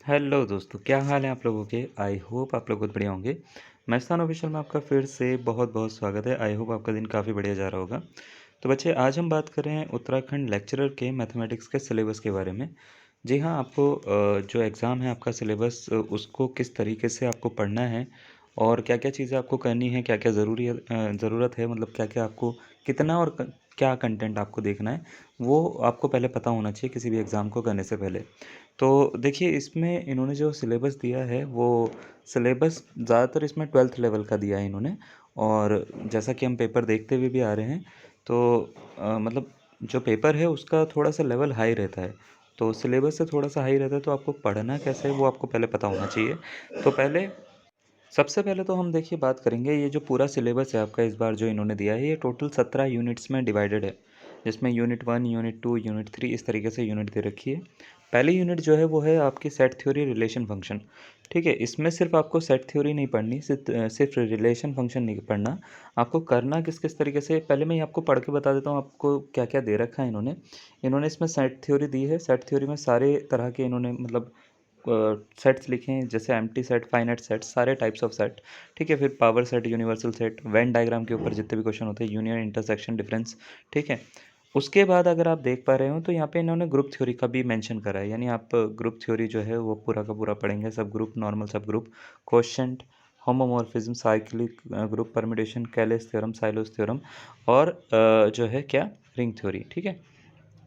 Hello दोस्तों, क्या हाल है आप लोगों के? आई होप आप लोग बहुत बढ़िया होंगे। मस्तान ऑफिशियल में आपका फिर से बहुत-बहुत स्वागत है। आई होप आपका दिन काफ़ी बढ़िया जा रहा होगा। तो बच्चे, आज हम बात कर रहे हैं उत्तराखंड लेक्चरर के मैथमेटिक्स के सिलेबस के बारे में। जी हाँ, आपको जो एग्ज़ाम है आपका सिलेबस उसको किस तरीके से आपको पढ़ना है और क्या-क्या चीज़ें आपको करनी है, क्या-क्या ज़रूरत है, मतलब क्या-क्या आपको कितना और क्या कंटेंट आपको देखना है, वो आपको पहले पता होना चाहिए किसी भी एग्ज़ाम को करने से पहले। तो देखिए, इसमें इन्होंने जो सिलेबस दिया है वो सिलेबस ज़्यादातर इसमें 12th लेवल का दिया है इन्होंने। और जैसा कि हम पेपर देखते हुए भी आ रहे हैं, तो मतलब जो पेपर है उसका थोड़ा-सा लेवल हाई रहता है। तो सिलेबस से थोड़ा-सा हाई रहता है, तो आपको पढ़ना कैसे है वो आपको पहले पता होना चाहिए। तो पहले सबसे पहले तो हम देखिए बात करेंगे, ये जो पूरा सिलेबस है आपका इस बार जो इन्होंने दिया है, ये टोटल 17 यूनिट्स में डिवाइडेड है, जिसमें यूनिट 1, यूनिट 2, यूनिट 3 इस तरीके से यूनिट दे रखी है। पहली यूनिट जो है वो है आपकी सेट थ्योरी रिलेशन फंक्शन। ठीक है, इसमें सिर्फ आपको सेट थ्योरी नहीं पढ़नी, सिर्फ रिलेशन फंक्शन नहीं पढ़ना। आपको करना किस किस तरीके से, पहले मैं आपको पढ़ के बता देता हूँ आपको क्या क्या दे रखा है इन्होंने। इन्होंने इसमें सेट थ्योरी दी है। सेट थ्योरी में सारे तरह के इन्होंने मतलब सेट्स लिखे हैं, जैसे एम्प्टी सेट, फाइनाइट सेट, सारे टाइप्स ऑफ सेट। ठीक है, फिर power set, universal set, Venn diagram के ऊपर जितने भी क्वेश्चन होते हैं, यूनियन, इंटरसेक्शन, डिफरेंस। ठीक है, उसके बाद अगर आप देख पा रहे हो तो यहाँ पे इन्होंने ग्रुप थ्योरी का भी मेंशन करा है, यानी आप ग्रुप थ्योरी जो है वो पूरा का पूरा पढ़ेंगे। Subgroup, normal subgroup, quotient, homomorphism, cyclic group permutation, Cayley's theorem, Sylow's theorem और जो है क्या, रिंग थ्योरी। ठीक है,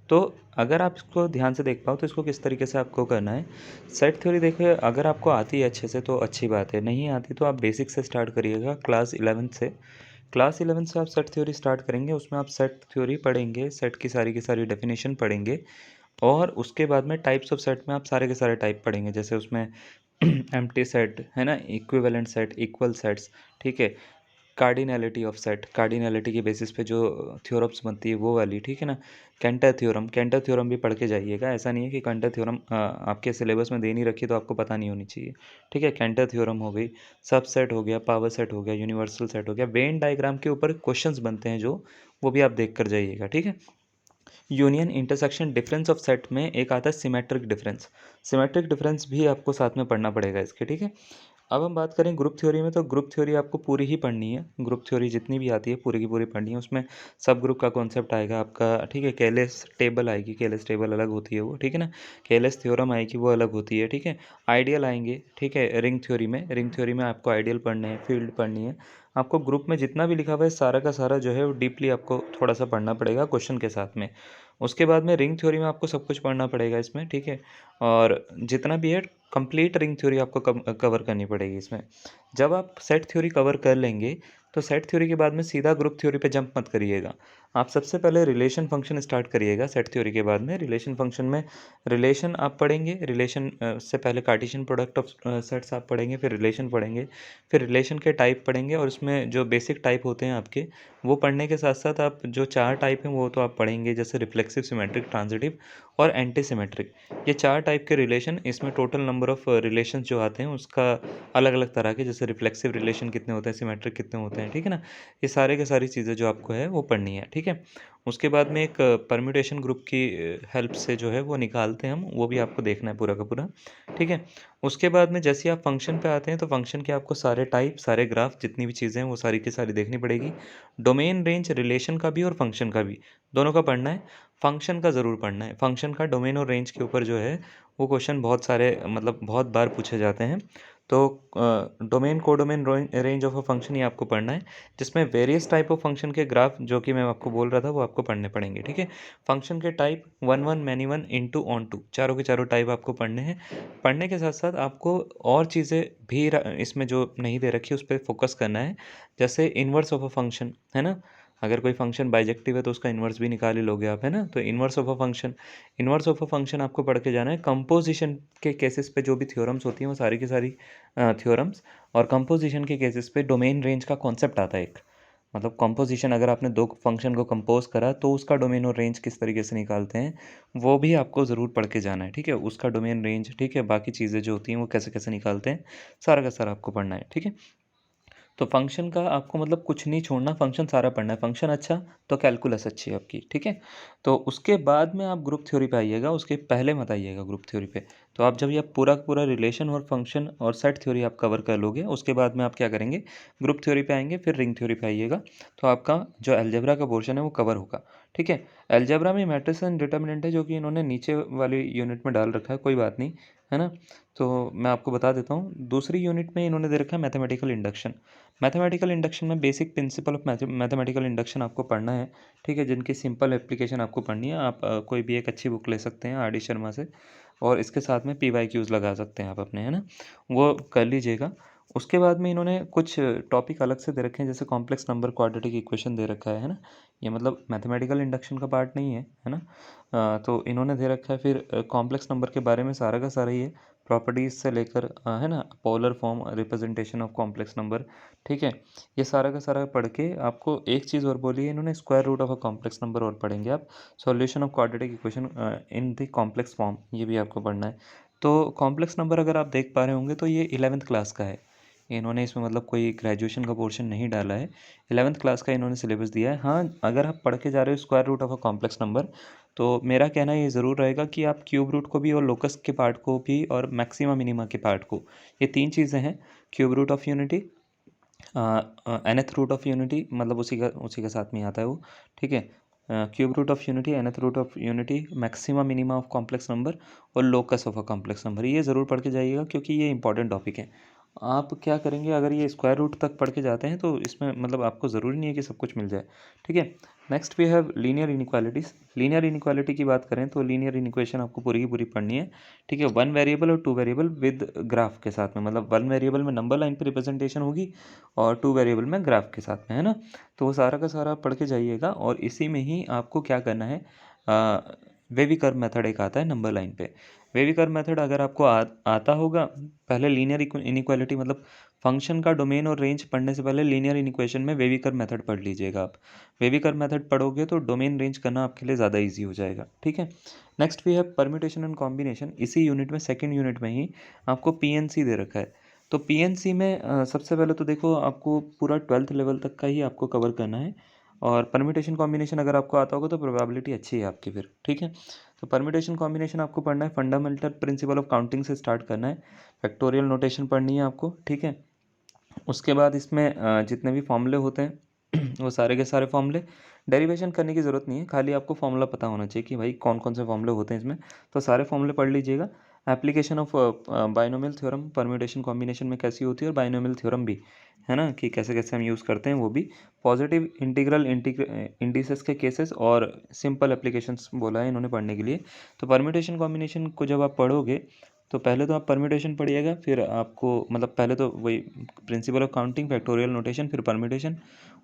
तो अगर आप इसको ध्यान से देख पाओ तो इसको किस तरीके से आपको करना है। सेट थ्योरी देखिए, अगर आपको आती है अच्छे से तो अच्छी बात है, नहीं आती तो आप बेसिक से स्टार्ट करिएगा, क्लास 11th से। क्लास 11 से आप सेट थ्योरी स्टार्ट करेंगे, उसमें आप सेट थ्योरी पढ़ेंगे, सेट की सारी डेफिनेशन पढ़ेंगे। और उसके बाद में टाइप्स ऑफ सेट में आप सारे के सारे टाइप पढ़ेंगे, जैसे उसमें एम्प्टी सेट है ना, इक्विवेलेंट सेट, इक्वल सेट्स। ठीक है, कार्डिनैलिटी ऑफ सेट, कार्डिनैलिटी के बेसिस पे जो थ्योरम्स बनती है वो वाली। ठीक है ना, कैंटर थ्योरम भी पढ़ के जाइएगा। ऐसा नहीं है कि कैंटर थ्योरम आपके सिलेबस में दे नहीं रखी तो आपको पता नहीं होनी चाहिए। ठीक है, कैंटर थ्योरम हो गई, सबसेट हो गया, पावर सेट हो गया, यूनिवर्सल सेट हो गया, वेन डायग्राम के ऊपर क्वेश्चंस बनते हैं जो, वो भी आप देख कर जाइएगा। ठीक है, union, intersection, difference of set में एक आता है सिमेट्रिक डिफरेंस। सिमेट्रिक डिफरेंस भी आपको साथ में पढ़ना पड़ेगा इसके। ठीक है, अब हम बात करें ग्रुप थ्योरी में, तो ग्रुप थ्योरी आपको पूरी ही पढ़नी है। ग्रुप थ्योरी जितनी भी आती है पूरी की पूरी पढ़नी है। उसमें सब ग्रुप का कॉन्सेप्ट आएगा आपका। ठीक है, केलेस टेबल आएगी, केलेस टेबल अलग होती है वो। ठीक है ना, केलेस थ्योरम आएगी, वो अलग होती है। ठीक है, आइडियल आएंगे। ठीक है, रिंग थ्योरी में आपको आइडियल पढ़ने हैं, फील्ड पढ़नी है। आपको ग्रुप में जितना भी लिखा हुआ है सारा का सारा जो है वो डीपली आपको थोड़ा सा पढ़ना पड़ेगा क्वेश्चन के साथ में। उसके बाद में रिंग थ्योरी में आपको सब कुछ पढ़ना पड़ेगा इसमें। ठीक है, और जितना भी है कंप्लीट रिंग थ्योरी आपको कवर करनी पड़ेगी इसमें। जब आप सेट थ्योरी कवर कर लेंगे तो सेट थ्योरी के बाद में सीधा ग्रुप थ्योरी पे जंप मत करिएगा। आप सबसे पहले रिलेशन फंक्शन स्टार्ट करिएगा सेट थ्योरी के बाद में। रिलेशन फंक्शन में रिलेशन आप पढ़ेंगे, रिलेशन से पहले कार्टेशियन प्रोडक्ट ऑफ सेट्स आप पढ़ेंगे, फिर रिलेशन पढ़ेंगे, फिर रिलेशन के टाइप पढ़ेंगे, और उसमें जो बेसिक टाइप होते हैं आपके, वो पढ़ने के साथ साथ आप जो 4 टाइप हैं वो तो आप पढ़ेंगे, जैसे रिफ्लेक्सिव, सिमेट्रिक, ट्रांजिटिव और एंटी सिमेट्रिक। ये 4 टाइप के रिलेशन, इसमें टोटल नंबर ऑफ रिलेशंस जो आते हैं उसका अलग अलग तरह के, जैसे रिफ्लेक्सिव रिलेशन कितने होते हैं, सिमेट्रिक कितने होते हैं। ठीक है ना, ये सारे के सारी चीज़ें जो आपको है वो पढ़नी है। ठीक है, उसके बाद में एक परम्यूटेशन ग्रुप की हेल्प से जो है वो निकालते हैं हम, वो भी आपको देखना है पूरा का पूरा। ठीक है, उसके बाद में जैसे ही आप फंक्शन पे आते हैं तो फंक्शन के आपको सारे टाइप, सारे ग्राफ, जितनी भी चीज़ें हैं वो सारी की सारी देखनी पड़ेगी। डोमेन, रेंज, रिलेशन का भी और फंक्शन का भी, दोनों का पढ़ना है। फंक्शन का ज़रूर पढ़ना है। फंक्शन का डोमेन और रेंज के ऊपर जो है वो क्वेश्चन बहुत सारे, मतलब बहुत बार पूछे जाते हैं। तो domain, codomain, range of a function, ये आपको पढ़ना है, जिसमें वेरियस टाइप ऑफ फंक्शन के ग्राफ, जो कि मैं आपको बोल रहा था, वो आपको पढ़ने पड़ेंगे। ठीक है, फंक्शन के type, one one, many one, into, onto, चारों के चारों टाइप आपको पढ़ने हैं। पढ़ने के साथ साथ आपको और चीज़ें भी इसमें जो नहीं दे रखी उस पर फोकस करना है, जैसे इन्वर्स ऑफ अ फंक्शन है ना। अगर कोई फंक्शन बाइजेक्टिव है तो उसका इन्वर्स भी निकाल ही लोगे आप, है ना। तो inverse of a function, inverse of a function आपको पढ़ के जाना है। कंपोजिशन के केसेस पे जो भी थ्योरम्स होती हैं वो सारी की सारी थ्योरम्स, और कंपोजिशन के केसेस पे डोमेन रेंज का कॉन्सेप्ट आता है एक। मतलब कंपोजिशन, अगर आपने दो फंक्शन को कंपोज करा तो उसका डोमेन और रेंज किस तरीके से निकालते हैं, वो भी आपको ज़रूर पढ़ के जाना है। ठीक है, उसका डोमेन रेंज, ठीक है, बाकी चीज़ें जो होती हैं वो कैसे कैसे निकालते हैं, सारा का सारा आपको पढ़ना है। ठीक है, तो फंक्शन का आपको मतलब कुछ नहीं छोड़ना, फंक्शन सारा पढ़ना है। फंक्शन अच्छा तो कैलकुलस अच्छी है आपकी। ठीक है, तो उसके बाद में आप ग्रुप थ्योरी पे आइएगा, उसके पहले मत आइएगा ग्रुप थ्योरी पे। तो आप जब ये पूरा का पूरा रिलेशन और फंक्शन और सेट थ्योरी आप कवर कर लोगे, उसके बाद में आप क्या करेंगे, ग्रुप थ्योरी पे आएंगे, फिर रिंग थ्योरी पे आइएगा, तो आपका जो अलजेब्रा का पोर्शन है वो कवर होगा। ठीक है, अलजेब्रा में मैट्रिक्स एंड डिटर्मिनेंट है जो कि इन्होंने नीचे वाली यूनिट में डाल रखा है, कोई बात नहीं, है ना। तो मैं आपको बता देता हूँ, दूसरी यूनिट में इन्होंने दे रखा है मैथमेटिकल इंडक्शन। मैथमेटिकल इंडक्शन में basic principle of mathematical induction आपको पढ़ना है। ठीक है, जिनकी सिंपल एप्लीकेशन आपको पढ़नी है। आप कोई भी एक अच्छी बुक ले सकते हैं RD शर्मा से, और इसके साथ में PYQs लगा सकते हैं आप अपने, है ना, वो कर लीजिएगा। उसके बाद में इन्होंने कुछ टॉपिक अलग से दे रखे हैं, जैसे कॉम्प्लेक्स नंबर क्वाड्रेटिक इक्वेशन दे रखा है ना। ये मतलब मैथमेटिकल इंडक्शन का पार्ट नहीं है ना। तो इन्होंने दे रखा है फिर कॉम्प्लेक्स नंबर के बारे में सारा का सारा ही है, प्रॉपर्टीज़ से लेकर है ना, polar form representation of complex number. ठीक है, ये सारा का सारा पढ़ के आपको एक चीज़ और बोली है इन्होंने, square root of a complex number और पढ़ेंगे आप, solution of quadratic equation in the complex form, ये भी आपको पढ़ना है। तो कॉम्प्लेक्स नंबर अगर आप देख पा रहे होंगे तो ये 11th क्लास का है। इन्होंने इसमें मतलब कोई ग्रेजुएशन का पोर्शन नहीं डाला है, 11th क्लास का इन्होंने सिलेबस दिया है। हाँ, अगर आप पढ़ के जा रहे हो square root of a complex number, तो मेरा कहना ये ज़रूर रहेगा कि आप क्यूब रूट को भी और लोकस के पार्ट को भी और मैक्सिमा मिनिमा के पार्ट को, ये 3 चीज़ें हैं, cube root of unity, nth root of unity, मतलब उसी का साथ में आता है वो। ठीक है, cube root of unity, nth root of unity, maxima minima of complex number और locus of a complex number, ये ज़रूर पढ़ के जाइएगा क्योंकि ये इंपॉर्टेंट टॉपिक है। आप क्या करेंगे, अगर ये स्क्वायर रूट तक पढ़ के जाते हैं तो इसमें मतलब आपको ज़रूरी नहीं है कि सब कुछ मिल जाए। ठीक है, next we have linear inequalities. Linear inequality की बात करें तो लीनियर इनइक्वेशन आपको पूरी की पूरी पढ़नी है। ठीक है, 1 वेरिएबल और 2 वेरिएबल विद ग्राफ के साथ में, मतलब 1 वेरिएबल में नंबर लाइन पे रिप्रेजेंटेशन होगी और 2 वेरिएबल में ग्राफ के साथ में, है ना। तो वो सारा का सारा पढ़ के जाइएगा, और इसी में ही आपको क्या करना है, वेवी कर्व मेथड एक आता है नंबर लाइन पे। वेवी कर्व मेथड अगर आपको आता होगा, पहले लीनियर इनइक्वालिटी मतलब फंक्शन का डोमेन और रेंज पढ़ने से पहले लीनियर इनइक्वेशन में वेवी कर्व मेथड पढ़ लीजिएगा आप। वेवी कर्व मेथड पढ़ोगे तो डोमेन रेंज करना आपके लिए ज़्यादा इजी हो जाएगा। ठीक है, next we have permutation and combination. इसी यूनिट में सेकेंड यूनिट में ही आपको PNC दे रखा है। तो PNC में सबसे पहले तो देखो, आपको पूरा 12th लेवल तक का ही आपको कवर करना है, और परम्यूटेशन कॉम्बिनेशन अगर आपको आता होगा तो प्रोबेबिलिटी अच्छी है आपकी फिर। ठीक है, तो परम्यूटेशन कॉम्बिनेशन आपको पढ़ना है, फंडामेंटल प्रिंसिपल ऑफ काउंटिंग से स्टार्ट करना है, फैक्टोरियल नोटेशन पढ़नी है आपको। ठीक है, उसके बाद इसमें जितने भी फॉर्मूले होते हैं वो सारे के सारे फॉर्मूले, डेरिवेशन करने की ज़रूरत नहीं है, खाली आपको फॉर्मूला पता होना चाहिए कि भाई कौन कौन से फॉर्मूले होते हैं इसमें, तो सारे फॉर्मूले पढ़ लीजिएगा। Application of binomial theorem permutation combination में कैसी होती है, और बाइनोमियल थ्योरम भी, है ना, कि कैसे कैसे हम यूज़ करते हैं वो भी। पॉजिटिव इंटीग्रल इंडिसेस के केसेस और सिंपल एप्लीकेशंस बोला है इन्होंने पढ़ने के लिए। तो परम्यूटेशन कॉम्बिनेशन को जब आप पढ़ोगे तो पहले तो आप परम्यूटेशन पढ़िएगा, फिर आपको मतलब पहले तो वही principle of counting, factorial notation, फिर परम्यूटेशन।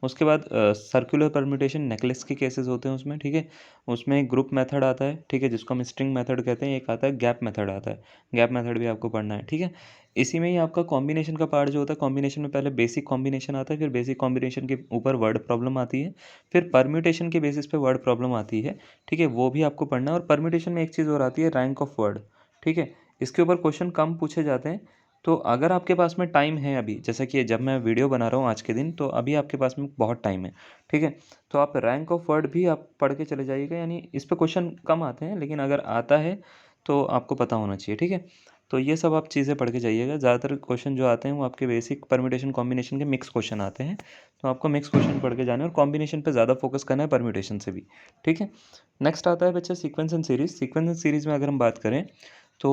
उसके बाद सर्कुलर परम्यूटेशन, नेकलेस के केसेस होते हैं उसमें। ठीक है, उसमें ग्रुप मेथड आता है, ठीक है, जिसको हम स्ट्रिंग मेथड कहते हैं, एक आता है गैप मेथड आता है, गैप मेथड भी आपको पढ़ना है। ठीक है, इसी में ही आपका कॉम्बिनेशन का पार्ट जो होता है, कॉम्बिनेशन में पहले बेसिक कॉम्बिनेशन आता है, फिर बेसिक कॉम्बिनेशन के ऊपर वर्ड प्रॉब्लम आती है, फिर परम्यूटेशन के बेसिस पे वर्ड प्रॉब्लम आती है। ठीक है, वो भी आपको पढ़ना है, और परम्यूटेशन में एक चीज़ और आती है, रैंक ऑफ वर्ड। ठीक है, इसके ऊपर क्वेश्चन कम पूछे जाते हैं। तो अगर आपके पास में टाइम है अभी, जैसा कि जब मैं वीडियो बना रहा हूँ आज के दिन, तो अभी आपके पास में बहुत टाइम है। ठीक है, तो आप रैंक ऑफ वर्ड भी आप पढ़ के चले जाइएगा, यानी इस पे क्वेश्चन कम आते हैं, लेकिन अगर आता है तो आपको पता होना चाहिए। ठीक है, तो ये सब आप चीज़ें पढ़ के जाइएगा। ज़्यादातर क्वेश्चन जो आते हैं वो आपके बेसिक परम्यूटेशन कॉम्बिनेशन के मिक्स क्वेश्चन आते हैं, तो आपको मिक्स क्वेश्चन पढ़ के जाना है, और कॉम्बिनेशन पे ज़्यादा फोकस करना है परम्यूटेशन से भी। ठीक है, नेक्स्ट आता है बच्चा sequence and series. Sequence and series में अगर हम बात करें तो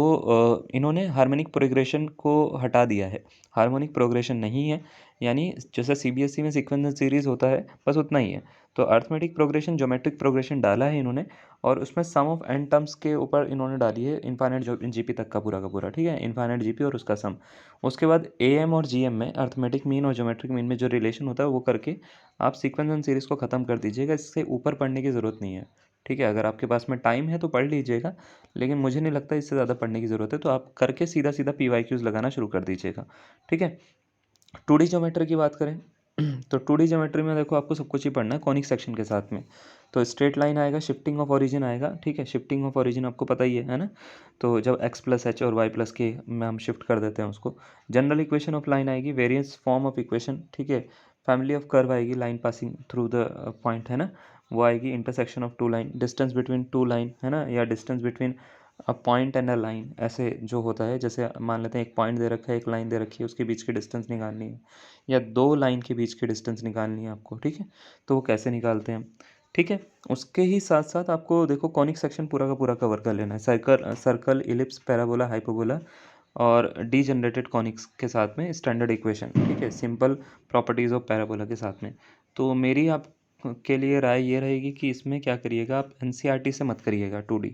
इन्होंने हार्मोनिक प्रोग्रेशन को हटा दिया है, हार्मोनिक प्रोग्रेशन नहीं है, यानी जैसा CBSE में सीक्वेंस एंड सीरीज़ होता है बस उतना ही है। तो अर्थमेटिक प्रोग्रेशन, ज्योमेट्रिक प्रोग्रेशन डाला है इन्होंने, और उसमें सम ऑफ एन टर्म्स के ऊपर इन्होंने डाली है इनफाइनाइट GP तक का पूरा। ठीक है, इनफाइनाइट GP और उसका सम। उसके बाद AM और GM में अर्थमेटिक मीन और ज्योमेट्रिक मीन में जो रिलेशन होता है वो करके आप सीक्वेंस एंड सीरीज़ को ख़त्म कर दीजिएगा, इससे ऊपर पढ़ने की ज़रूरत नहीं है। ठीक है, अगर आपके पास में टाइम है तो पढ़ लीजिएगा, लेकिन मुझे नहीं लगता इससे ज़्यादा पढ़ने की ज़रूरत है, तो आप करके सीधा सीधा PYQs लगाना शुरू कर दीजिएगा। ठीक है, 2D ज्योमेट्री की बात करें तो 2D ज्योमेट्री में देखो आपको सब कुछ ही पढ़ना है कॉनिक सेक्शन के साथ में। तो स्ट्रेट लाइन आएगा, शिफ्टिंग ऑफ ओरिजिन आएगा। ठीक है, शिफ्टिंग ऑफ ओरिजिन आपको पता ही है ना। तो जब x प्लस एच और y प्लस के में हम शिफ्ट कर देते हैं उसको। जनरल इक्वेशन ऑफ लाइन आएगी, वेरियस फॉर्म ऑफ इक्वेशन। ठीक है, फैमिली ऑफ कर्व आएगी, line passing through the point, है ना, वो आएगी। Intersection of two line, distance between two line, है ना, या distance between point and a line, ऐसे जो होता है, जैसे मान लेते हैं एक पॉइंट दे रखा है, एक लाइन दे रखी है, उसके बीच की डिस्टेंस निकालनी है, या दो लाइन के बीच की डिस्टेंस निकालनी है आपको, ठीक है। तो वो कैसे निकालते हैं हम, ठीक है। उसके ही साथ साथ आपको देखो कॉनिक सेक्शन पूरा का पूरा कवर कर लेना है, circle circle, ellipse, parabola, hyperbola और डीजनरेटेड कॉनिक्स के साथ में स्टैंडर्ड इक्वेशन, ठीक है, सिंपल प्रॉपर्टीज़ ऑफ पैराबोला के साथ में। तो मेरी आप के लिए राय ये रहेगी कि इसमें क्या करिएगा, आप एनसीईआरटी से मत करिएगा 2D।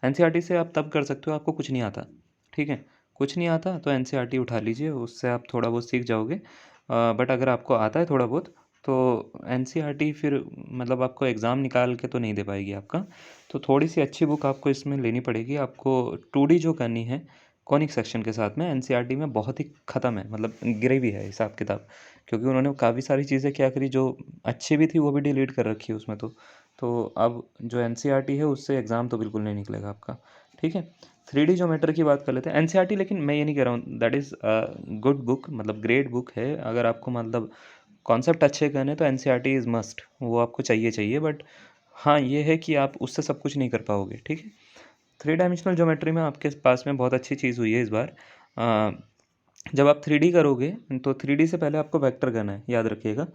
एनसीईआरटी से आप तब कर सकते हो आपको कुछ नहीं आता, ठीक है। कुछ नहीं आता तो एनसीईआरटी उठा लीजिए, उससे आप थोड़ा बहुत सीख जाओगे। बट अगर आपको आता है थोड़ा बहुत तो एनसीईआरटी फिर मतलब आपको एग्ज़ाम निकाल के तो नहीं दे पाएगी आपका। तो थोड़ी सी अच्छी बुक आपको इसमें लेनी पड़ेगी। आपको 2D जो करनी है कॉनिक सेक्शन के साथ में, एनसीईआरटी में बहुत ही ख़त्म है, मतलब गिरी भी है हिसाब किताब, क्योंकि उन्होंने काफ़ी सारी चीज़ें क्या करी जो अच्छी भी थी वो भी डिलीट कर रखी है उसमें। तो अब जो एनसीईआरटी है उससे एग्ज़ाम तो बिल्कुल नहीं निकलेगा आपका, ठीक है। 3D ज्योमेट्री की बात कर लेते हैं। एनसीईआरटी, लेकिन मैं ये नहीं कह रहा हूँ दैट इज़ गुड बुक, मतलब ग्रेट बुक है। अगर आपको मतलब कॉन्सेप्ट अच्छे करने तो एनसीईआरटी इज़ मस्ट, वो आपको चाहिए। बट हाँ, ये है कि आप उससे सब कुछ नहीं कर पाओगे, ठीक है। 3 डायमेंशनल ज्योमेट्री में आपके पास में बहुत अच्छी चीज़ हुई है इस बार। जब आप 3D करोगे तो 3D से पहले आपको वेक्टर करना है, याद रखिएगा।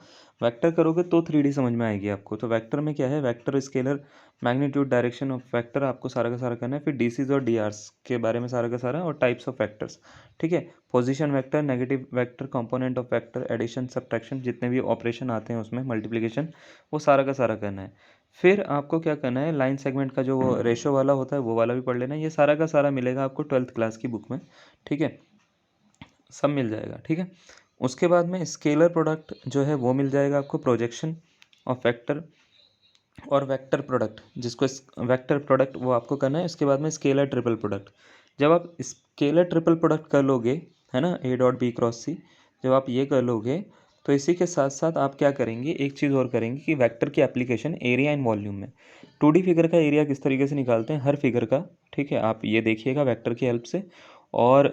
वेक्टर करोगे तो 3D समझ में आएगी आपको। तो वेक्टर में क्या है, vector, scalar, magnitude, direction of vector आपको सारा का सारा करना है। फिर डीसीज और डीआरस के बारे में सारा का सारा, और टाइप्स ऑफ वेक्टर्स, ठीक है। Position vector, negative vector, component of vector, addition, subtraction, जितने भी ऑपरेशन आते हैं उसमें, मल्टीप्लिकेशन, वो सारा का सारा करना है। फिर आपको क्या करना है, लाइन सेगमेंट का जो वो रेशो वाला होता है वो वाला भी पढ़ लेना है। ये सारा का सारा मिलेगा आपको 12th क्लास की बुक में, ठीक है। सब मिल जाएगा, ठीक है। उसके बाद में स्केलर प्रोडक्ट जो है वो मिल जाएगा आपको, प्रोजेक्शन ऑफ वेक्टर और वेक्टर प्रोडक्ट, जिसको वेक्टर प्रोडक्ट वो आपको करना है। इसके बाद में स्केलर ट्रिपल प्रोडक्ट। जब आप स्केलर ट्रिपल प्रोडक्ट कर लोगे, है ना, ए डॉट बी क्रॉस सी, जब आप ये कर लोगे तो इसी के साथ साथ आप क्या करेंगे, एक चीज़ और करेंगे कि वेक्टर की एप्लीकेशन एरिया इन वॉल्यूम में। 2D फिगर का एरिया किस तरीके से निकालते हैं हर फिगर का, ठीक है, आप ये देखिएगा वेक्टर की हेल्प से। और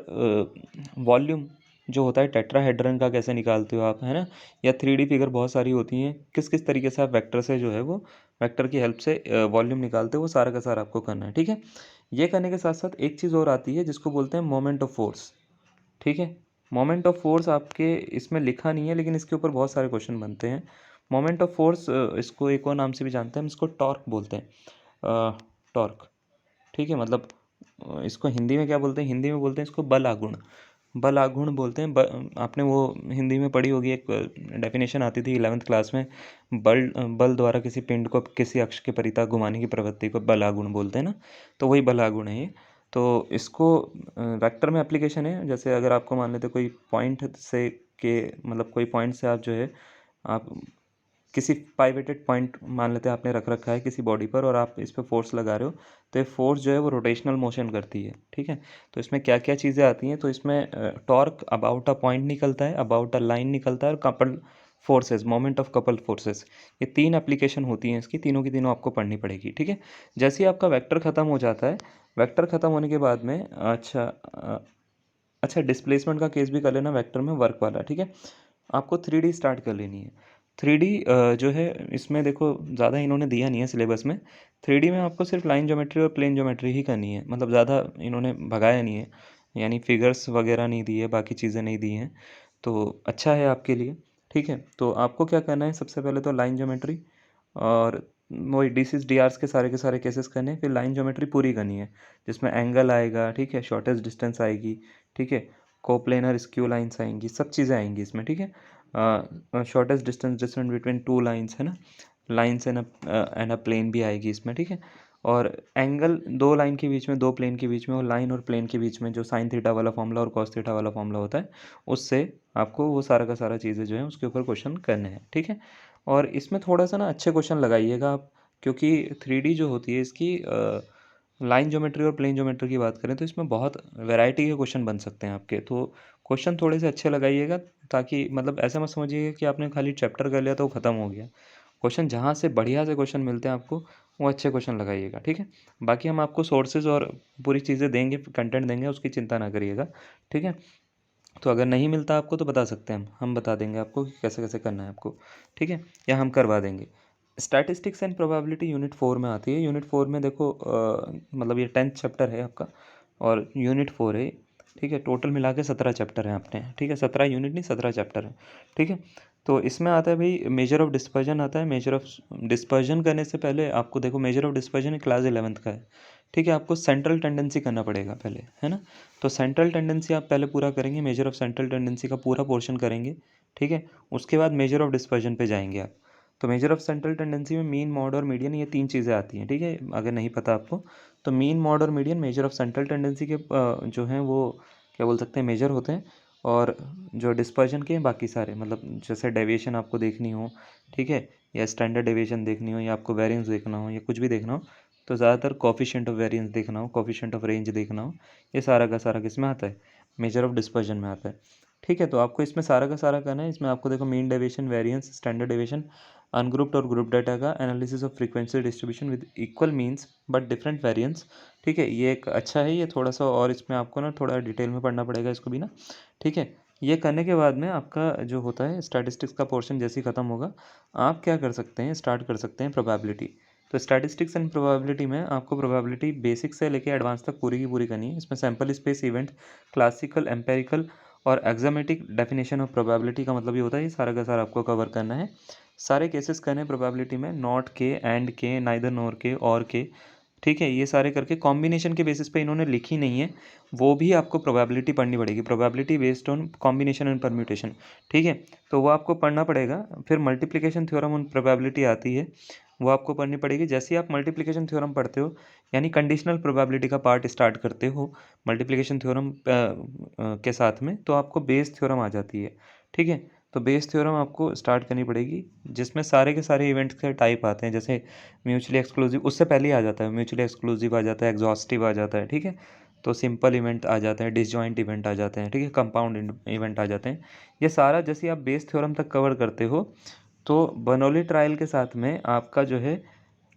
वॉल्यूम जो होता है टेट्राहेड्रन का कैसे निकालते हो आप, है ना, या 3D फिगर बहुत सारी होती हैं, किस किस तरीके से आप वेक्टर से जो है वो वेक्टर की हेल्प से वॉल्यूम निकालते हो, वो सारा का सारा आपको करना है, ठीक है। ये करने के साथ साथ एक चीज़ और आती है जिसको बोलते हैं मोमेंट ऑफ फोर्स, ठीक है। मोमेंट ऑफ फोर्स आपके इसमें लिखा नहीं है, लेकिन इसके ऊपर बहुत सारे क्वेश्चन बनते हैं। मोमेंट ऑफ फोर्स, इसको एक और नाम से भी जानते हैं हम, इसको टॉर्क बोलते हैं, टॉर्क, ठीक है। मतलब इसको हिंदी में क्या बोलते हैं, हिंदी में बोलते हैं इसको बल आघूर्ण, बल आघूर्ण बोलते हैं। आपने वो हिंदी में पढ़ी होगी, एक डेफिनेशन आती थी 11th क्लास में, बल बल द्वारा किसी पिंड को किसी अक्ष के परितः घुमाने की प्रवृत्ति को बल आघूर्ण बोलते हैं ना, तो वही बल आघूर्ण है ये। तो इसको वेक्टर में एप्लीकेशन है। जैसे अगर आपको मान लेते कोई पॉइंट से के मतलब कोई पॉइंट से आप जो है आप किसी पाइवेटेड पॉइंट मान लेते हैं आपने रख रखा है किसी बॉडी पर, और आप इस पर फोर्स लगा रहे हो, तो ये फोर्स जो है वो रोटेशनल मोशन करती है, ठीक है। तो इसमें क्या क्या चीज़ें आती हैं, तो इसमें टॉर्क अबाउट अ पॉइंट निकलता है, अबाउट अ लाइन निकलता है, और couple forces, moment of couple forces, ये 3 एप्लीकेशन होती हैं इसकी, तीनों की तीनों आपको पढ़नी पड़ेगी, ठीक है। जैसे ही आपका वेक्टर ख़त्म हो जाता है, वेक्टर ख़त्म होने के बाद में अच्छा डिस्प्लेसमेंट का केस भी कर लेना वेक्टर में, वर्क वाला, ठीक है। आपको 3D स्टार्ट कर लेनी है। 3D जो है इसमें देखो ज़्यादा इन्होंने दिया नहीं है सिलेबस में। 3D में आपको सिर्फ लाइन ज्योमेट्री और प्लेन ज्योमेट्री ही करनी है, मतलब ज़्यादा इन्होंने भगाया नहीं है, यानी फिगर्स वगैरह नहीं दी है, बाकी चीज़ें नहीं दी हैं, तो अच्छा है आपके लिए, ठीक है। तो आपको क्या करना है, सबसे पहले तो लाइन ज्योमेट्री और वही डीसीज डीआर्स के सारे केसेस करने हैं। फिर लाइन ज्योमेट्री पूरी करनी है, जिसमें एंगल आएगा, ठीक है, शॉर्टेस्ट डिस्टेंस आएगी, ठीक है, कोप्लेनर स्क्यू लाइंस आएंगी, सब चीज़ें आएंगी इसमें, ठीक है। Shortest distance between two lines, है ना, लाइंस एंड अ प्लेन भी आएगी इसमें, ठीक है। और एंगल दो लाइन के बीच में, दो प्लेन के बीच में, और लाइन और प्लेन के बीच में जो साइन थीटा वाला फॉर्मूला और कॉस थीटा वाला फॉर्मूला होता है, उससे आपको वो सारा का सारा चीज़ें जो है उसके ऊपर क्वेश्चन करने हैं, ठीक है। और इसमें थोड़ा सा ना अच्छे क्वेश्चन लगाइएगा आप, क्योंकि 3D जो होती है इसकी लाइन ज्योमेट्री और प्लेन ज्योमेट्री की बात करें तो इसमें बहुत वैरायटी के क्वेश्चन बन सकते हैं आपके। तो क्वेश्चन थोड़े से अच्छे लगाइएगा, ताकि मतलब ऐसा मत समझिएगा कि आपने खाली चैप्टर कर लिया तो वो ख़त्म हो गया। क्वेश्चन जहाँ से बढ़िया से क्वेश्चन मिलते हैं आपको, वो अच्छे क्वेश्चन लगाइएगा, ठीक है। बाकी हम आपको सोर्सेज और पूरी चीज़ें देंगे, कंटेंट देंगे, उसकी चिंता ना करिएगा, ठीक है। तो अगर नहीं मिलता आपको तो बता सकते हैं हम बता देंगे आपको कि कैसे कैसे करना है आपको, ठीक है, या हम करवा देंगे। स्टैटिस्टिक्स एंड प्रोबेबिलिटी यूनिट 4 में आती है। यूनिट 4 में देखो मतलब ये 10th चैप्टर है आपका और यूनिट 4 है, ठीक है। टोटल मिला के 17 चैप्टर हैं अपने, ठीक है। 17 यूनिट नहीं, 17 चैप्टर है, ठीक है। तो इसमें आता है भाई मेजर ऑफ डिस्पर्जन आता है। मेजर ऑफ डिस्पर्जन करने से पहले आपको देखो measure of dispersion class 11th का है, ठीक है। आपको सेंट्रल टेंडेंसी करना पड़ेगा पहले, है ना। तो सेंट्रल टेंडेंसी आप पहले पूरा करेंगे, मेजर ऑफ सेंट्रल टेंडेंसी का पूरा पोर्शन करेंगे, ठीक है। उसके बाद मेजर ऑफ डिस्पर्जन पे जाएंगे आप। तो मेजर ऑफ सेंट्रल टेंडेंसी में मीन, मॉड और मीडियन, ये 3 चीज़ें आती हैं, ठीक है। अगर नहीं पता आपको तो मीन, मॉड और median measure of central tendency के जो हैं वो क्या बोल सकते हैं, मेजर होते हैं। और जो डिस्पर्जन के बाकी सारे, मतलब जैसे डेविएशन आपको देखनी हो, ठीक है, या स्टैंडर्ड डेविएशन देखनी हो, या आपको वेरिएंस देखना हो, या कुछ भी देखना हो, तो ज़्यादातर कोफिशिएंट ऑफ वेरिएंस देखना हो, कोफिशिएंट ऑफ रेंज देखना हो, ये सारा का सारा किस में आता है, मेजर ऑफ डिस्पर्जन में आता है, ठीक है। तो आपको इसमें सारा का सारा करना है। इसमें आपको देखो mean deviation, variance, standard deviation, ungrouped और ग्रुप डाटा का analysis of frequency distribution with equal means but different variance, ठीक है। ये एक अच्छा है ये थोड़ा सा, और इसमें आपको ना थोड़ा डिटेल में पढ़ना पड़ेगा इसको भी ना, ठीक है। ये करने के बाद में आपका जो होता है स्टैटिस्टिक्स का पोर्शन जैसे ही ख़त्म होगा, आप क्या कर सकते हैं, स्टार्ट कर सकते हैं प्रोबेबिलिटी। तो स्टैटिस्टिक्स एंड प्रोबेबिलिटी में आपको प्रोबेबिलिटी बेसिक से लेके एडवांस तक पूरी की पूरी करनी है। इसमें sample space, event, classical, empirical और एक्जामेटिक डेफिनेशन ऑफ प्रोबेबिलिटी का मतलब ये होता है, ये सारा का सारा आपको कवर करना है। सारे केसेस करने प्रोबेबिलिटी में, नॉट के, एंड के, नाइदर नोर के, और के, ठीक है। ये सारे करके कॉम्बिनेशन के बेसिस पे इन्होंने लिखी नहीं है, वो भी आपको प्रोबेबिलिटी पढ़नी पड़ेगी। Probability based on combination and permutation, ठीक है। तो वो आपको पढ़ना पड़ेगा। फिर मल्टीप्लिकेशन थ्योरम ऑन प्रोबेबिलिटी आती है, वो आपको पढ़नी पड़ेगी। जैसे ही आप मल्टीप्लिकेशन थ्योरम पढ़ते हो, यानी कंडीशनल प्रोबेबिलिटी का पार्ट स्टार्ट करते हो मल्टीप्लिकेशन थ्योरम के साथ में, तो आपको बेस थ्योरम आ जाती है, ठीक है। तो बेस थ्योरम आपको स्टार्ट करनी पड़ेगी, जिसमें सारे के सारे इवेंट्स के टाइप आते हैं। जैसे म्यूचुअली एक्सक्लूसिव उससे पहले ही आ जाता है, म्यूचुअली एक्सक्लूसिव आ जाता है, एग्जॉस्टिव आ जाता है, ठीक है। तो सिंपल इवेंट आ जाते हैं, डिसजॉइंट इवेंट आ जाते हैं, ठीक है, कंपाउंड इवेंट आ जाते हैं। ये सारा जैसे आप बेस थ्योरम तक कवर करते हो, तो बर्नौली ट्रायल के साथ में आपका जो है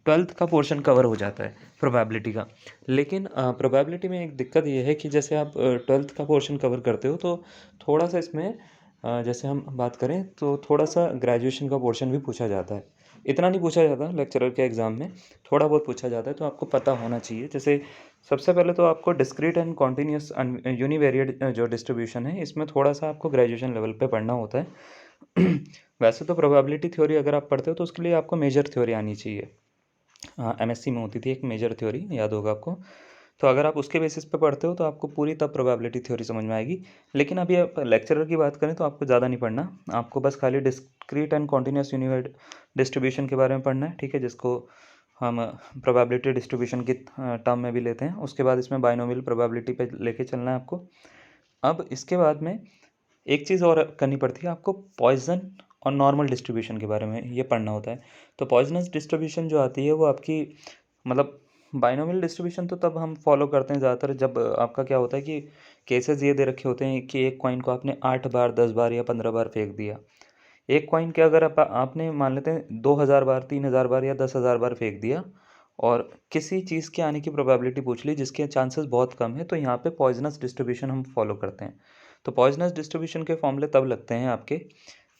12th का पोर्शन कवर हो जाता है प्रोबेबिलिटी का। लेकिन प्रोबेबिलिटी में एक दिक्कत ये है कि जैसे आप 12th का पोर्शन कवर करते हो, तो थोड़ा सा इसमें जैसे हम बात करें तो थोड़ा सा ग्रेजुएशन का पोर्शन भी पूछा जाता है। इतना नहीं पूछा जाता लेक्चरर के एग्ज़ाम में, थोड़ा बहुत पूछा जाता है, तो आपको पता होना चाहिए। जैसे सबसे पहले तो आपको डिस्क्रीट एंड कॉन्टिन्यूस यूनिवेरिएट जो डिस्ट्रीब्यूशन है, इसमें थोड़ा सा आपको ग्रेजुएशन लेवल पे पढ़ना होता है। वैसे तो प्रोबेबिलिटी थ्योरी अगर आप पढ़ते हो तो उसके लिए आपको मेजर थ्योरी आनी चाहिए। हाँ, एमएससी में होती थी एक मेजर थ्योरी, याद होगा आपको। तो अगर आप उसके बेसिस पे पढ़ते हो तो आपको पूरी तब प्रोबेबिलिटी थ्योरी समझ में आएगी। लेकिन अभी आप लेक्चरर की बात करें तो आपको ज़्यादा नहीं पढ़ना, आपको बस खाली डिस्क्रीट एंड कॉन्टिन्यूस यूनिवेट डिस्ट्रीब्यूशन के बारे में पढ़ना है, ठीक है, जिसको हम प्रोबेबिलिटी डिस्ट्रीब्यूशन की टर्म में भी लेते हैं। उसके बाद इसमें बाइनोमियल प्रोबेबिलिटी पे लेके चलना है आपको। अब इसके बाद में एक चीज़ और करनी पड़ती है आपको, पॉइज़न और नॉर्मल डिस्ट्रीब्यूशन के बारे में ये पढ़ना होता है। तो पॉइज़नस डिस्ट्रीब्यूशन जो आती है वो आपकी, मतलब बाइनोमियल डिस्ट्रीब्यूशन तो तब हम फॉलो करते हैं ज़्यादातर जब आपका क्या होता है कि केसेस ये दे रखे होते हैं कि एक कॉइन को आपने 8 बार, 10 बार या 15 बार फेंक दिया। एक कॉइन के अगर आपने मान लेते हैं 2000 बार, 3000 बार या 10,000 बार फेंक दिया, और किसी चीज़ के आने की प्रोबेबिलिटी पूछ ली जिसके चांसेस बहुत कम है, तो यहाँ पे पॉइजनस डिस्ट्रीब्यूशन हम फॉलो करते हैं। तो पॉइजनस डिस्ट्रीब्यूशन के फॉर्मूले तब लगते हैं आपके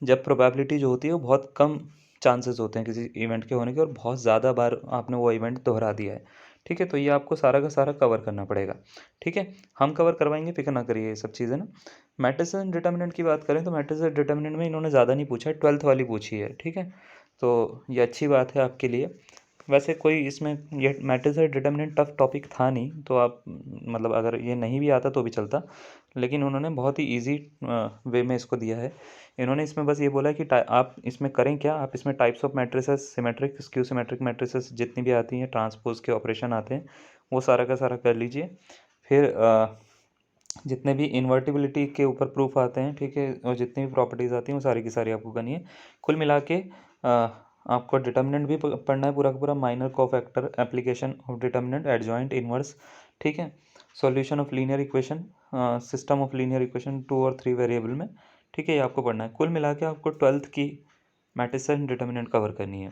जब प्रोबेबिलिटी जो होती है वो बहुत कम चांसेस होते हैं किसी इवेंट के होने के, और बहुत ज़्यादा बार आपने वो इवेंट दोहरा दिया है, ठीक है। तो ये आपको सारा का सारा कवर करना पड़ेगा, ठीक है। हम कवर करवाएंगे, फिक्र ना करिए ये सब चीज़ें ना। मैट्रिसेस एंड डिटर्मिनेंट की बात करें तो मैट्रिसेस डिटर्मिनेंट में इन्होंने ज़्यादा नहीं पूछा है, 12th वाली पूछी है, ठीक है। तो ये अच्छी बात है आपके लिए। वैसे कोई इसमें ये मैट्रिक्स और डिटर्मिनेंट टफ टॉपिक था नहीं, तो आप मतलब अगर ये नहीं भी आता तो भी चलता, लेकिन उन्होंने बहुत ही इजी वे में इसको दिया है। इन्होंने इसमें बस ये बोला है कि आप इसमें करें क्या, आप इसमें types of matrices, symmetric, skew symmetric matrices जितनी भी आती हैं, ट्रांसपोज के ऑपरेशन आते हैं, वो सारा का सारा कर लीजिए। फिर जितने भी इन्वर्टिबिलिटी के ऊपर प्रूफ आते हैं, ठीक है, और जितनी भी प्रॉपर्टीज़ आती हैं वो सारी की सारी आपको करनी है। कुल मिला के आपको डिटर्मिनेंट भी पढ़ना है पूरा का पूरा, minor cofactor, application of determinant, adjoint, inverse, ठीक है, solution of linear equation, system of linear equation 2 और 3 वेरिएबल में, ठीक है, ये आपको पढ़ना है। कुल मिला के आपको 12th की मैट्रिसेस एंड डिटर्मिनेंट कवर करनी है।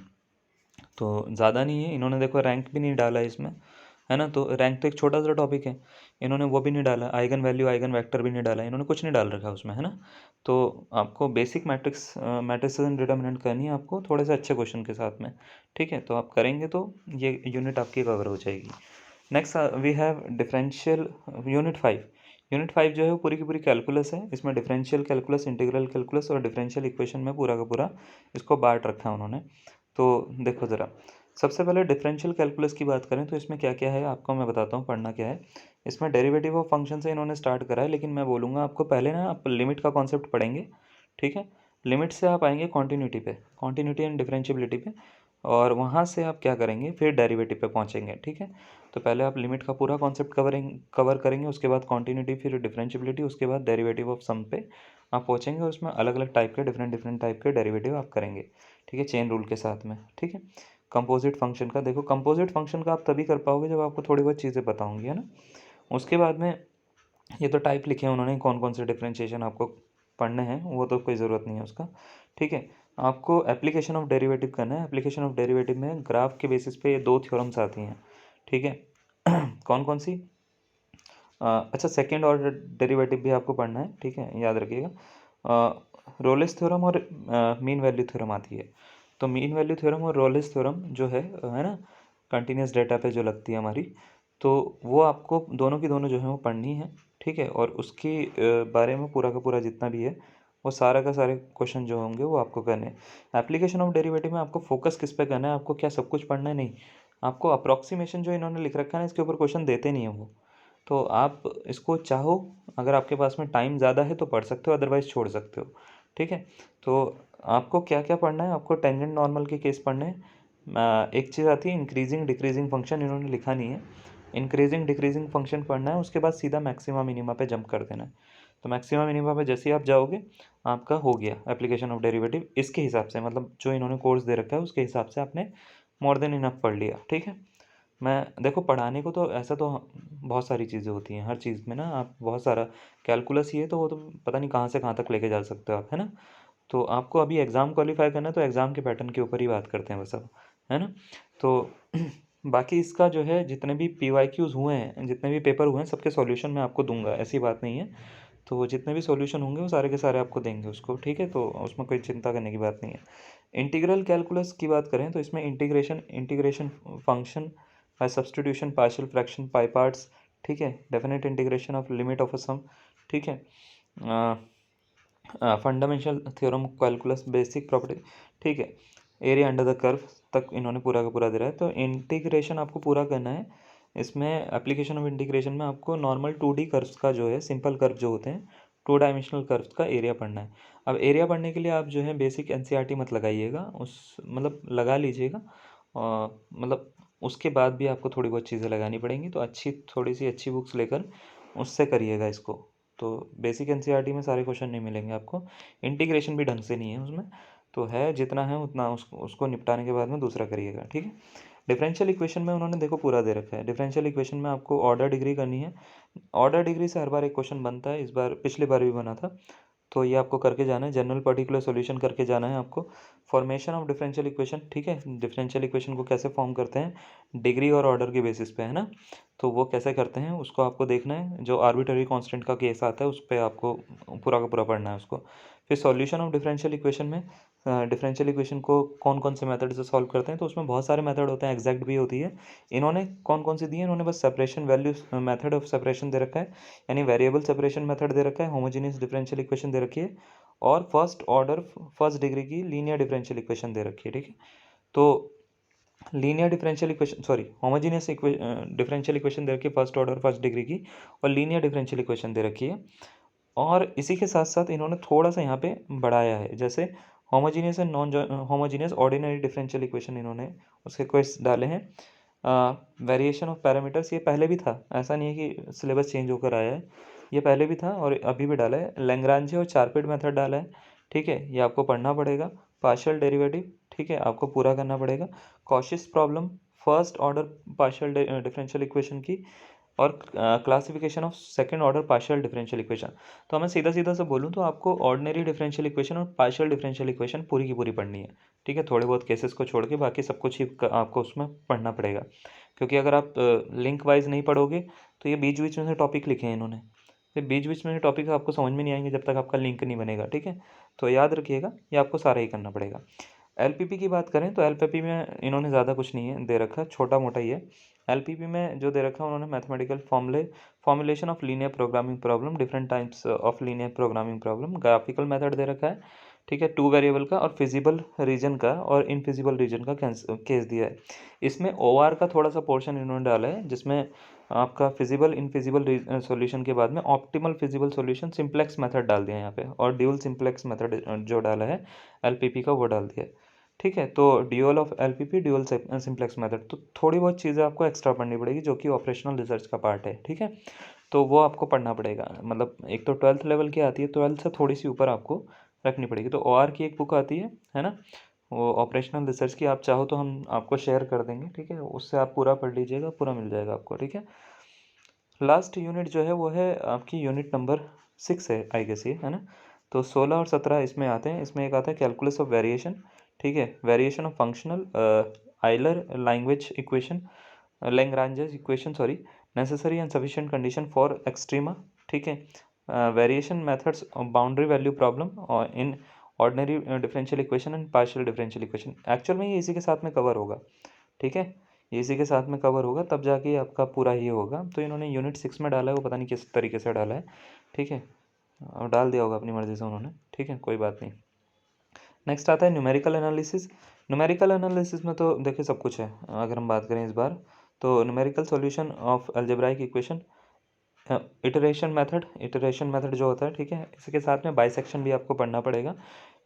तो ज़्यादा नहीं है, इन्होंने देखो रैंक भी नहीं डाला है इसमें, है ना? तो रैंक तो एक छोटा-सा टॉपिक है, इन्होंने वो भी नहीं डाला, आइगन वैल्यू, आइगन वेक्टर भी नहीं डाला, इन्होंने कुछ नहीं डाल रखा उसमें, है ना? तो आपको बेसिक मैट्रिसेस एंड डिटरमिनेंट करनी है आपको थोड़े से अच्छे क्वेश्चन के साथ में, ठीक है? तो आप करेंगे तो ये यूनिट आपकी कवर हो जाएगी। Next we have differential unit 5 जो है वो पूरी की पूरी कैलकुलस है। इसमें डिफरेंशियल कैलकुलस, इंटीग्रल कैलकुलस और डिफरेंशियल इक्वेशन में पूरा का पूरा इसको बाँट रखा है उन्होंने। तो देखो ज़रा, सबसे पहले डिफरेंशियल कैलकुलस की बात करें तो इसमें क्या-क्या है आपको मैं बताता हूँ, पढ़ना क्या है। इसमें डेरिवेटिव ऑफ फंक्शन से इन्होंने स्टार्ट करा है, लेकिन मैं बोलूँगा आपको पहले ना आप लिमिट का कॉन्सेप्ट पढ़ेंगे, ठीक है? लिमिट से आप आएँगे कॉन्टिन्यूटी पे, कॉन्टिन्यूटी एंड डिफरेंशिएबिलिटी पे, और वहाँ से आप क्या करेंगे फिर डेरिवेटिव पे पहुँचेंगे, ठीक है? तो पहले आप लिमिट का पूरा कॉन्सेप्ट कवर करेंगे, उसके बाद कॉन्टिन्यूटी, फिर डिफरेंशिएबिलिटी, उसके बाद डेरिवेटिव ऑफ सम पे आप पहुँचेंगे और उसमें अलग-अलग टाइप के डिफरेंट टाइप के डेरिवेटिव आप करेंगे, ठीक है? चेन रूल के साथ में, ठीक है? कंपोजिट फंक्शन का देखो, कंपोजिट फंक्शन का आप तभी कर पाओगे जब आपको थोड़ी बहुत चीज़ें पता होंगी, है ना? उसके बाद में ये तो टाइप लिखे हैं उन्होंने, कौन-कौन से डिफरेंशिएशन आपको पढ़ने हैं, वो तो कोई ज़रूरत नहीं है उसका, ठीक है? आपको एप्लीकेशन ऑफ डेरिवेटिव करना है। एप्लीकेशन ऑफ डेरिवेटिव में ग्राफ के बेसिस पे ये 2 थ्योरम्स आती हैं, ठीक है? कौन-कौन सी? अच्छा, सेकंड ऑर्डर डेरिवेटिव भी आपको पढ़ना है, ठीक है? याद रखिएगा। रोलेस थ्योरम और मीन वैल्यू थ्योरम आती है। तो मीन वैल्यू थ्योरम और रोलेस थ्योरम जो है ना? कंटीन्यूअस डेटा पे जो लगती है हमारी, तो वो आपको दोनों की दोनों जो है वो पढ़नी है, ठीक है? और उसकी बारे में पूरा का पूरा जितना भी है, वो सारा का सारे क्वेश्चन जो होंगे वो आपको करने हैं। एप्लीकेशन ऑफ डेरिवेटिव में आपको फोकस किस पे करना है, आपको क्या सब कुछ पढ़ना है? नहीं, आपको अप्रॉक्सीमेशन जो इन्होंने लिख रखा है ना, इसके ऊपर क्वेश्चन देते नहीं है वो। तो आप इसको चाहो, अगर आपके पास में टाइम ज़्यादा है तो पढ़ सकते हो, अदरवाइज़ छोड़ सकते हो, ठीक है? तो आपको क्या-क्या पढ़ना है, आपको टेंजेंट नॉर्मल के केस पढ़ने हैं। एक चीज़ आती है इंक्रीजिंग डिक्रीजिंग फंक्शन, इन्होंने लिखा नहीं है। इंक्रीजिंग डिक्रीजिंग फंक्शन पढ़ना है, उसके बाद सीधा मैक्सिमा मिनिमा पे जंप कर देना है। तो मैक्सिमा मिनिमा पे जैसे ही आप जाओगे, आपका हो गया एप्लीकेशन ऑफ डेरिवेटिव इसके हिसाब से, मतलब जो इन्होंने कोर्स दे रखा है उसके हिसाब से आपने मोर देन इनफ पढ़ लिया, ठीक है? मैं देखो, पढ़ाने को तो ऐसा तो बहुत सारी चीज़ें होती हैं, हर चीज़ में ना आप बहुत सारा कैलकुलस ही है तो वो तो पता नहीं कहाँ से कहाँ तक लेके जा सकते हो आप, है ना? तो आपको अभी एग्ज़ाम क्वालिफ़ाई करना है तो एग्ज़ाम के पैटर्न के ऊपर ही बात करते हैं बस अब, है ना? तो बाकी इसका जो है जितने भी पीवाईक्यूज़ हुए हैं, जितने भी पेपर हुए हैं, सबके सॉल्यूशन मैं आपको दूँगा, ऐसी बात नहीं है। तो जितने भी सॉल्यूशन होंगे वो सारे के सारे आपको देंगे उसको, ठीक है? तो उसमें कोई चिंता करने की बात नहीं है। इंटीग्रल कैलकुलस की बात करें तो इसमें integration integration function by substitution, partial fraction, by parts, ठीक है? Definite integration of limit of a sum, ठीक है? Fundamental theorem calculus, basic property, ठीक है? एरिया अंडर द कर्व तक इन्होंने पूरा का पूरा दे रहा है। तो इंटीग्रेशन आपको पूरा करना है। इसमें एप्लीकेशन ऑफ इंटीग्रेशन में आपको नॉर्मल 2D कर्व्स का जो है, सिंपल कर्व जो होते हैं, 2 डायमेंशनल कर्व्स का एरिया पढ़ना है। अब एरिया पढ़ने के लिए आप जो है बेसिक एनसीईआरटी मत लगाइएगा, उस मतलब लगा लीजिएगा, मतलब उसके बाद भी आपको थोड़ी बहुत चीज़ें लगानी पड़ेंगी, तो थोड़ी-सी अच्छी बुक्स लेकर उससे करिएगा इसको। तो बेसिक एनसीईआरटी में सारे क्वेश्चन नहीं मिलेंगे आपको, इंटीग्रेशन भी ढंग से नहीं है उसमें, तो है जितना है उतना उसको उसको निपटाने के बाद में दूसरा करिएगा, ठीक है? डिफरेंशियल इक्वेशन में उन्होंने देखो पूरा दे रखा है। डिफरेंशियल इक्वेशन में आपको ऑर्डर डिग्री करनी है। ऑर्डर डिग्री से हर बार एक क्वेश्चन बनता है, इस बार पिछली बार भी बना था। तो ये आपको करके जाना है, जनरल पर्टिकुलर सॉल्यूशन करके जाना है आपको। फॉर्मेशन ऑफ डिफरेंशियल इक्वेशन, ठीक है? डिफरेंशियल इक्वेशन को कैसे फॉर्म करते हैं, डिग्री और ऑर्डर के बेसिस पे, है ना? तो वो कैसे करते हैं उसको आपको देखना है। जो आर्बिट्ररी कांस्टेंट का केस आता है उस पे आपको पूरा का पूरा पढ़ना है उसको। फिर सॉल्यूशन ऑफ डिफरेंशियल इक्वेशन में डिफरेंशियल इक्वेशन को कौन-कौन से मेथड से सॉल्व करते हैं, तो उसमें बहुत सारे मेथड होते हैं, एग्जैक्ट भी होती है। इन्होंने कौन-कौन सी दी है, इन्होंने बस separation value method of separation दे रखा है, यानी वेरिएबल सेपरेशन मेथड दे रखा है, होमोजेनियस डिफरेंशियल इक्वेशन दे रखी है, और फर्स्ट ऑर्डर फर्स्ट डिग्री की लीनियर डिफरेंशियल इक्वेशन दे रखी है, ठीक है? तो linear differential equation, sorry, homogeneous differential equation दे रखी है फर्स्ट ऑर्डर फर्स्ट डिग्री की, और लीनियर डिफरेंशियल इक्वेशन दे रखी है। और इसी के साथ-साथ इन्होंने थोड़ा-सा यहाँ पे बढ़ाया है, जैसे homogeneous and non homogeneous ordinary differential equation इन्होंने उसके क्वेश्चन डाले हैं। वेरिएशन ऑफ पैरामीटर्स ये पहले भी था, ऐसा नहीं है कि सिलेबस चेंज होकर आया है, ये पहले भी था और अभी भी डाला है। लैग्रांजे और चारपेट मेथड डाला है, ठीक है? ये आपको पढ़ना पड़ेगा। पार्शियल डेरिवेटिव, ठीक है? आपको पूरा करना पड़ेगा। Cautious problem, first order partial differential equation की और classification of second order partial differential equation. तो मैं सीधा सीधा से बोलूँ तो आपको ऑर्डिनरी डिफरेंशियल इक्वेशन और पार्शियल डिफरेंशियल इक्वेशन पूरी की पूरी पढ़नी है, ठीक है। थोड़े बहुत केसेस को छोड़ के बाकी सब कुछ ही आपको उसमें पढ़ना पड़ेगा, क्योंकि अगर आप लिंक वाइज नहीं पढ़ोगे तो ये बीच बीच में से टॉपिक लिखे हैं इन्होंने, फिर बीच बीच में से टॉपिक आपको समझ में नहीं आएंगे जब तक आपका लिंक नहीं बनेगा, ठीक है। तो याद रखिएगा ये आपको सारा ही करना पड़ेगा। एलपीपी की बात करें तो एलपीपी में इन्होंने ज़्यादा कुछ नहीं है दे रखा, छोटा मोटा ही है। एलपीपी में जो दे रखा है उन्होंने mathematical formulation of linear programming problem, different types of linear programming problem, graphical method दे रखा है, ठीक है, 2 वेरिएबल का और फिजिबल रीजन का और इनफिजिबल रीजन का केस दिया है। इसमें ओआर का थोड़ा सा पोर्शन इन्होंने डाला है, जिसमें आपका फिजिबल इनफिजिबल सॉल्यूशन के बाद में optimal feasible solution simplex method डाल दिया है यहाँ पे, और ड्यूल सिंप्लेक्स मेथड जो डाला है एलपीपी का वो डाल दिया है, ठीक है। तो dual of LPP dual simplex method, तो थोड़ी बहुत चीज़ें आपको एक्स्ट्रा पढ़नी पड़ेगी जो कि ऑपरेशनल रिसर्च का पार्ट है, ठीक है। तो वो आपको पढ़ना पड़ेगा, मतलब एक तो 12th लेवल की आती है, 12th से थोड़ी सी ऊपर आपको रखनी पड़ेगी। तो ओआर की एक बुक आती है ना, वो ऑपरेशनल रिसर्च की, आप चाहो तो हम आपको शेयर कर देंगे, ठीक है, उससे आप पूरा पढ़ लीजिएगा, पूरा मिल जाएगा आपको, ठीक है। लास्ट यूनिट जो है वो है आपकी यूनिट नंबर 6 है आई गेस ये, है ना। तो 16 और 17 इसमें आते हैं। इसमें एक आता है कैलकुलस ऑफ वेरिएशन, ठीक है, वेरिएशन ऑफ फंक्शनल आइलर लैंग्वेज equation, Lagrange's equation sorry, necessary and sufficient condition for extrema, ठीक है, variation methods, boundary value problem और in ordinary differential equation and partial differential equation. Actual में ये इसी के साथ में कवर होगा, ठीक है, ये इसी के साथ में कवर होगा, तब जाके ये आपका पूरा ही होगा। तो इन्होंने यूनिट 6 में डाला है, वो पता नहीं किस तरीके से डाला है, ठीक है, और डाल दिया होगा अपनी मर्ज़ी से उन्होंने, ठीक है, कोई बात नहीं। नेक्स्ट आता है न्यूमेरिकल एनालिसिस। न्यूमेरिकल एनालिसिस में तो देखिए सब कुछ है। अगर हम बात करें इस बार, तो numerical solution of algebraic equation, iteration method जो होता है, ठीक है, इसके साथ में बाइसेक्शन भी आपको पढ़ना पड़ेगा।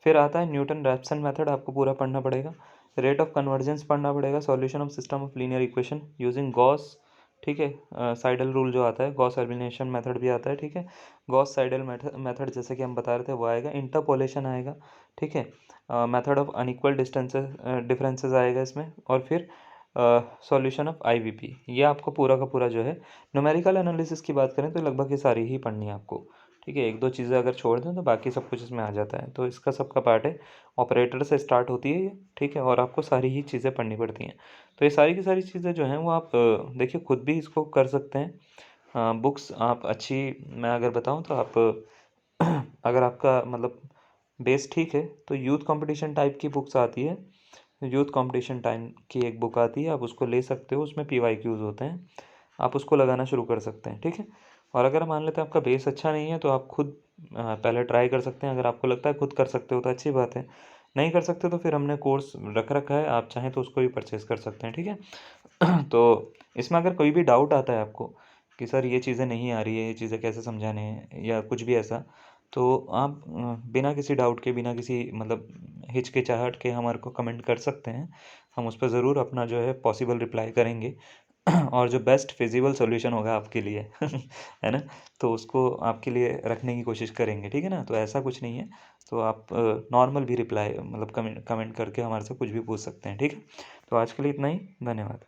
फिर आता है न्यूटन रैप्सन मेथड, आपको पूरा पढ़ना पड़ेगा। रेट ऑफ कन्वर्जेंस पढ़ना पड़ेगा। Solution of system of linear equation using Gauss, ठीक है, साइडल रूल जो आता है, गॉस एलिमिनेशन मेथड भी आता है, ठीक है, गॉस साइडल मेथड जैसे कि हम बता रहे थे वो आएगा। इंटरपोलेशन आएगा, ठीक है, method of unequal distances differences आएगा इसमें। और फिर सॉल्यूशन ऑफ आईवीपी, ये आपको पूरा का पूरा जो है। न्यूमेरिकल एनालिसिस की बात करें तो लगभग ये सारी ही पढ़नी है आपको, ठीक है। एक दो चीज़ें अगर छोड़ दें तो बाकी सब कुछ इसमें आ जाता है। तो इसका सबका पार्ट है, ऑपरेटर से स्टार्ट होती है ये, ठीक है, और आपको सारी ही चीज़ें पढ़नी पड़ती हैं। तो ये सारी की सारी चीज़ें जो हैं वो आप देखिए खुद भी इसको कर सकते हैं। बुक्स आप अच्छी, मैं अगर बताऊँ तो आप अगर आपका मतलब बेस ठीक है तो यूथ कंपटीशन टाइप की बुक्स आती है, यूथ कंपटीशन टाइम की एक बुक आती है, आप उसको ले सकते हो, उसमें PYQs होते हैं, आप उसको लगाना शुरू कर सकते हैं, ठीक है। और अगर मान लेते हैं आपका बेस अच्छा नहीं है तो आप खुद पहले ट्राई कर सकते हैं। अगर आपको लगता है खुद कर सकते हो तो अच्छी बात है, नहीं कर सकते तो फिर हमने कोर्स रख रखा है, आप चाहें तो उसको भी परचेज़ कर सकते हैं, ठीक है। तो इसमें अगर कोई भी डाउट आता है आपको कि सर ये चीज़ें नहीं आ रही है, ये चीज़ें कैसे समझाने हैं या कुछ भी ऐसा, तो आप बिना किसी डाउट के, बिना किसी मतलब हिचकिचाहट के हमारे को कमेंट कर सकते हैं। हम उस पर ज़रूर अपना जो है पॉसिबल रिप्लाई करेंगे और जो बेस्ट फिजिबल सॉल्यूशन होगा आपके लिए है ना, तो उसको आपके लिए रखने की कोशिश करेंगे, ठीक है ना। तो ऐसा कुछ नहीं है, तो आप नॉर्मल भी रिप्लाई मतलब कमेंट करके हमारे से कुछ भी पूछ सकते हैं, ठीक है। तो आज के लिए इतना ही, धन्यवाद।